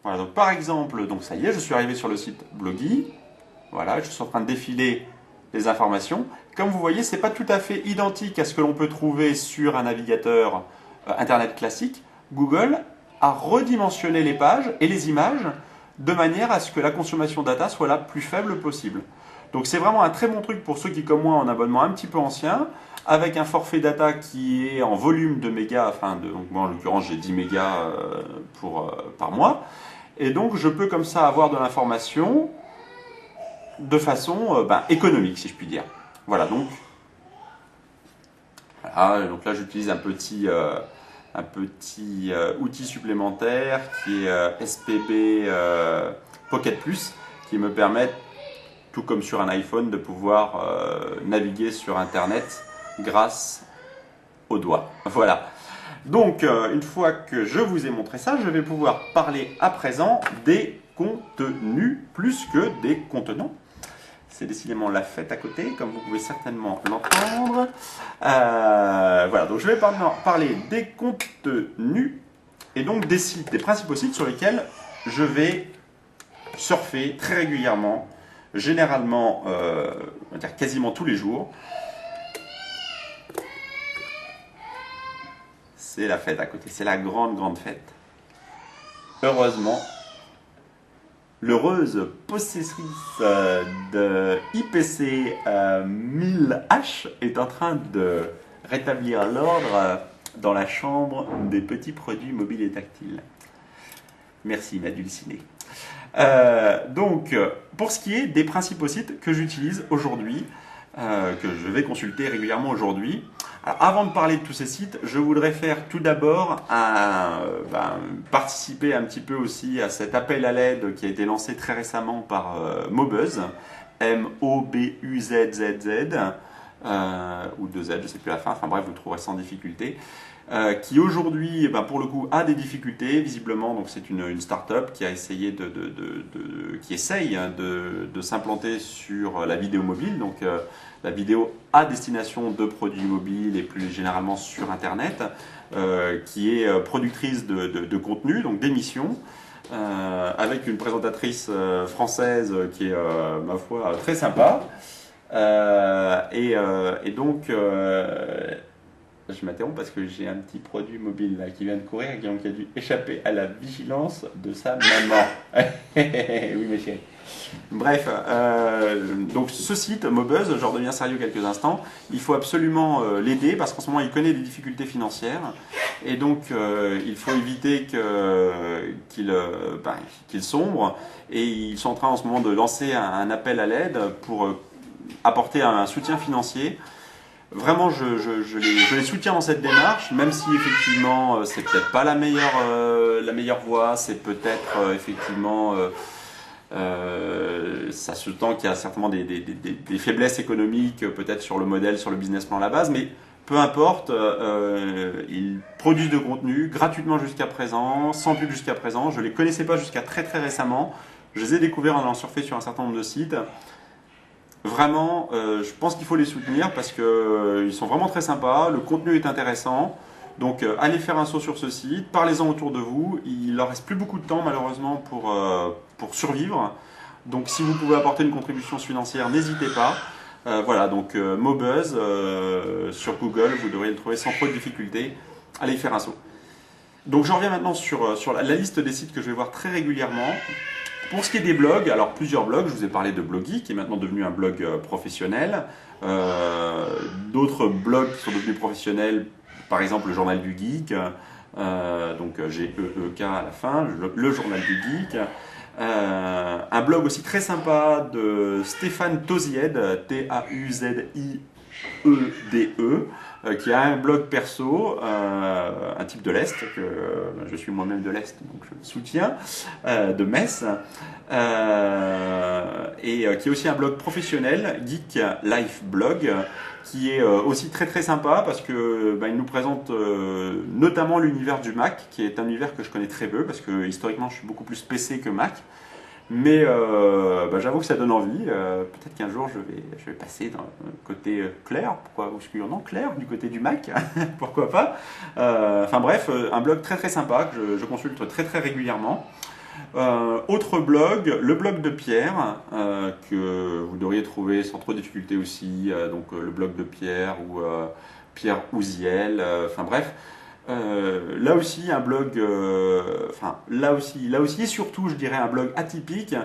Voilà, donc par exemple, donc ça y est, je suis arrivé sur le site Blogy. Voilà, je suis en train de défiler les informations. Comme vous voyez, ce n'est pas tout à fait identique à ce que l'on peut trouver sur un navigateur Internet classique. Google a redimensionné les pages et les images de manière à ce que la consommation data soit la plus faible possible. Donc c'est vraiment un très bon truc pour ceux qui, comme moi, ont un abonnement un petit peu ancien, avec un forfait data qui est en volume de mégas, donc moi en l'occurrence j'ai 10 mégas par mois, et donc je peux comme ça avoir de l'information de façon économique, si je puis dire. Voilà, donc là j'utilise un petit outil supplémentaire qui est SPB Pocket Plus, qui me permet, tout comme sur un iPhone, de pouvoir naviguer sur Internet grâce au doigt. Voilà. Donc, une fois que je vous ai montré ça, je vais pouvoir parler à présent des contenus plus que des contenants. C'est décidément la fête à côté, comme vous pouvez certainement l'entendre. Voilà, donc je vais maintenant parler des contenus et donc des sites, des principaux sites sur lesquels je vais surfer très régulièrement, généralement, on va dire quasiment tous les jours. C'est la fête à côté, c'est la grande fête. Heureusement, l'heureuse possessrice de IPC 1000H est en train de rétablir l'ordre dans la chambre des petits produits mobiles et tactiles. Merci, ma dulcinée. Donc, pour ce qui est des principaux sites que j'utilise aujourd'hui, que je vais consulter régulièrement aujourd'hui, alors, avant de parler de tous ces sites, je voudrais faire tout d'abord participer un petit peu aussi à cet appel à l'aide qui a été lancé très récemment par Mobuzz, M-O-B-U-Z-Z-Z, ou 2Z, je ne sais plus la fin, enfin bref, vous le trouverez sans difficulté, qui aujourd'hui, pour le coup, a des difficultés, visiblement. Donc c'est une start-up qui a essayé qui essaye de s'implanter sur la vidéo mobile, donc la vidéo à destination de produits mobiles et plus généralement sur Internet, qui est productrice de contenu, donc d'émissions, avec une présentatrice française qui est, ma foi, très sympa. Et donc, je m'interromps parce que j'ai un petit produit mobile là, qui vient de courir et qui a dû échapper à la vigilance de sa maman. Oui, mes chéris. Bref, donc ce site, Mobuzz, je redeviens sérieux quelques instants, il faut absolument l'aider parce qu'en ce moment il connaît des difficultés financières et donc il faut éviter qu'il sombre, et ils sont en train en ce moment de lancer un appel à l'aide pour apporter un soutien financier. Vraiment, je les soutiens dans cette démarche, même si effectivement c'est peut-être pas la meilleure voie, c'est peut-être effectivement ça sous-tend qu'il y a certainement des faiblesses économiques, peut-être sur le modèle, sur le business plan à la base, mais peu importe, ils produisent de contenu gratuitement jusqu'à présent, sans pub jusqu'à présent. Je ne les connaissais pas jusqu'à très récemment. Je les ai découverts en allant surfer sur un certain nombre de sites. Vraiment, je pense qu'il faut les soutenir parce qu'ils sont vraiment très sympas, le contenu est intéressant. Donc allez faire un saut sur ce site, parlez-en autour de vous. Il leur reste plus beaucoup de temps malheureusement pour survivre. Donc si vous pouvez apporter une contribution financière, n'hésitez pas. Voilà, donc Mobuzz sur Google, vous devriez le trouver sans trop de difficultés. Allez y faire un saut. Donc je reviens maintenant sur la liste des sites que je vais voir très régulièrement. Pour ce qui est des blogs, alors plusieurs blogs, je vous ai parlé de Blogy qui est maintenant devenu un blog professionnel. D'autres blogs qui sont devenus professionnels, par exemple le Journal du Geek, donc G-E-E-K à la fin, le Journal du Geek. Un blog aussi très sympa de Stéphane Tauzied, T-A-U-Z-I-E-D-E, qui a un blog perso, un type de l'Est, que je suis moi-même de l'Est, donc je le soutiens, de Metz, et qui est aussi un blog professionnel, Geek Life Blog, qui est aussi très sympa parce que il nous présente notamment l'univers du Mac, qui est un univers que je connais très peu parce que historiquement je suis beaucoup plus PC que Mac. Mais j'avoue que ça donne envie. Peut-être qu'un jour je vais passer dans le côté clair, pourquoi obscur, non clair, du côté du Mac, pourquoi pas. Enfin bref, un blog très sympa que je consulte très régulièrement. Autre blog, le blog de Pierre, que vous devriez trouver sans trop de difficulté aussi, le blog de Pierre ou Pierre Ouziel, enfin bref. Là aussi un blog, là aussi et surtout je dirais un blog atypique.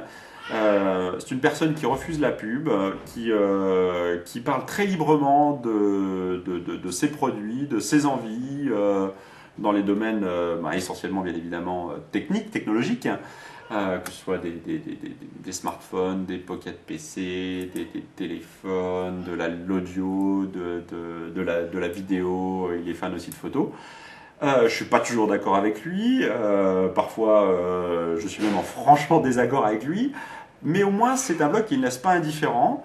C'est une personne qui refuse la pub, qui parle très librement de ses produits, de ses envies, dans les domaines essentiellement bien évidemment techniques, technologiques, que ce soit des smartphones, des pocket PC, des téléphones, de l'audio, de la vidéo, il est fan aussi de photos. Je suis pas toujours d'accord avec lui, parfois je suis même en franchement désaccord avec lui, mais au moins c'est un blog qui ne laisse pas indifférent.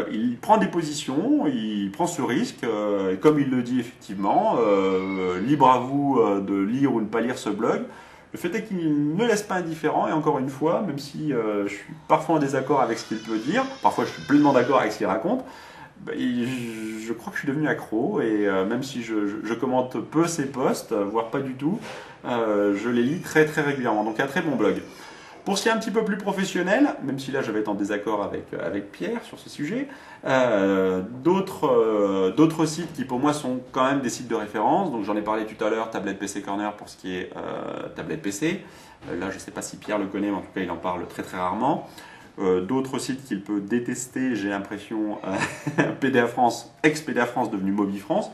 Il prend des positions, il prend ce risque, et comme il le dit effectivement, libre à vous de lire ou ne pas lire ce blog. Le fait est qu'il ne laisse pas indifférent, et encore une fois, même si je suis parfois en désaccord avec ce qu'il peut dire, parfois je suis pleinement d'accord avec ce qu'il raconte, je crois que je suis devenu accro, et même si je commente peu ses posts, voire pas du tout, je les lis très très régulièrement. Donc un très bon blog. Pour ce qui est un petit peu plus professionnel, même si là je vais être en désaccord avec Pierre sur ce sujet, d'autres sites qui pour moi sont quand même des sites de référence. Donc j'en ai parlé tout à l'heure, Tablette PC Corner pour ce qui est tablette PC. Là je ne sais pas si Pierre le connaît, mais en tout cas il en parle très très rarement. D'autres sites qu'il peut détester, j'ai l'impression, PDA France, ex-PDA France devenu MobiFrance.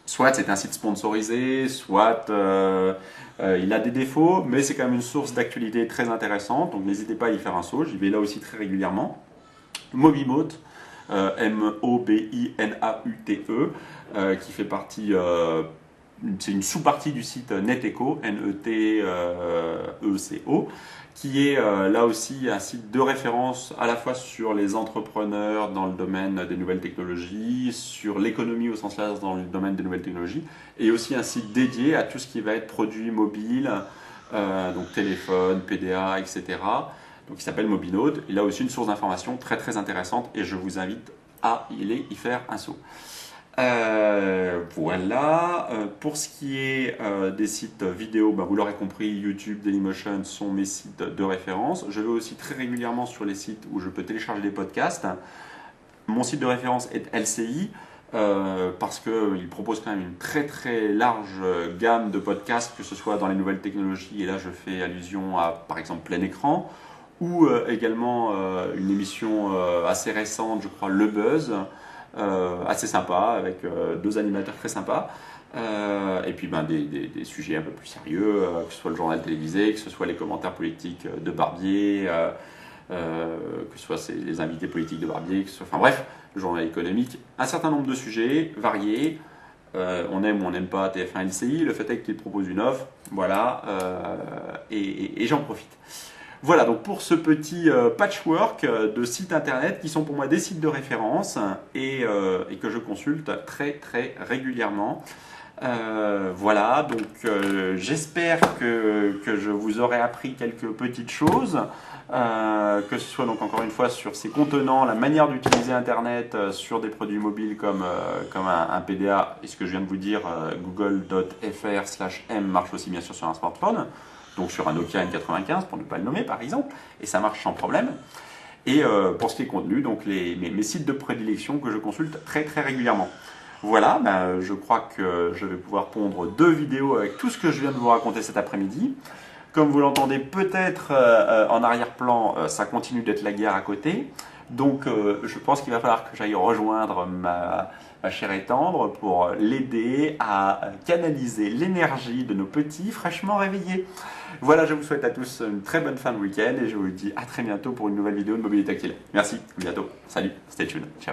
Soit c'est un site sponsorisé, soit il a des défauts, mais c'est quand même une source d'actualité très intéressante, donc n'hésitez pas à y faire un saut, j'y vais là aussi très régulièrement. Mobimate, M-O-B-I-N-A-U-T-E, qui fait partie, c'est une sous-partie du site NetEco, N-E-T-E-C-O, qui est là aussi un site de référence à la fois sur les entrepreneurs dans le domaine des nouvelles technologies, sur l'économie au sens large dans le domaine des nouvelles technologies, et aussi un site dédié à tout ce qui va être produits mobiles, donc téléphone, PDA, etc. Donc il s'appelle Mobinode. Il a aussi une source d'information très très intéressante et je vous invite à y faire un saut. Voilà, pour ce qui est des sites vidéo, vous l'aurez compris, YouTube, Dailymotion sont mes sites de référence. Je vais aussi très régulièrement sur les sites où je peux télécharger des podcasts. Mon site de référence est LCI parce qu'il propose quand même une très très large gamme de podcasts, que ce soit dans les nouvelles technologies, et là je fais allusion à par exemple Plein Écran, ou également une émission assez récente, je crois, Le Buzz, assez sympa, avec deux animateurs très sympas, et puis des sujets un peu plus sérieux, que ce soit le journal télévisé, que ce soit les commentaires politiques de Barbier, que ce soit les invités politiques de Barbier, que ce soit, enfin bref, le journal économique, un certain nombre de sujets variés. On aime ou on n'aime pas TF1 LCI, le fait est qu'il propose une offre, voilà, et j'en profite. Voilà, donc pour ce petit patchwork de sites internet qui sont pour moi des sites de référence et que je consulte très très régulièrement. Voilà, donc j'espère que je vous aurai appris quelques petites choses, que ce soit donc encore une fois sur ces contenants, la manière d'utiliser Internet sur des produits mobiles comme un PDA, et ce que je viens de vous dire, google.fr/m marche aussi bien sûr sur un smartphone, donc sur un Nokia N95 pour ne pas le nommer par exemple, et ça marche sans problème. Et pour ce qui est contenu, donc mes sites de prédilection que je consulte très très régulièrement. Voilà, je crois que je vais pouvoir pondre 2 vidéos avec tout ce que je viens de vous raconter cet après-midi. Comme vous l'entendez peut-être en arrière-plan, ça continue d'être la guerre à côté. Donc je pense qu'il va falloir que j'aille rejoindre ma chère et tendre pour l'aider à canaliser l'énergie de nos petits fraîchement réveillés. Voilà, je vous souhaite à tous une très bonne fin de week-end et je vous dis à très bientôt pour une nouvelle vidéo de Mobilité Tactile. Merci, à bientôt. Salut, stay tuned. Ciao.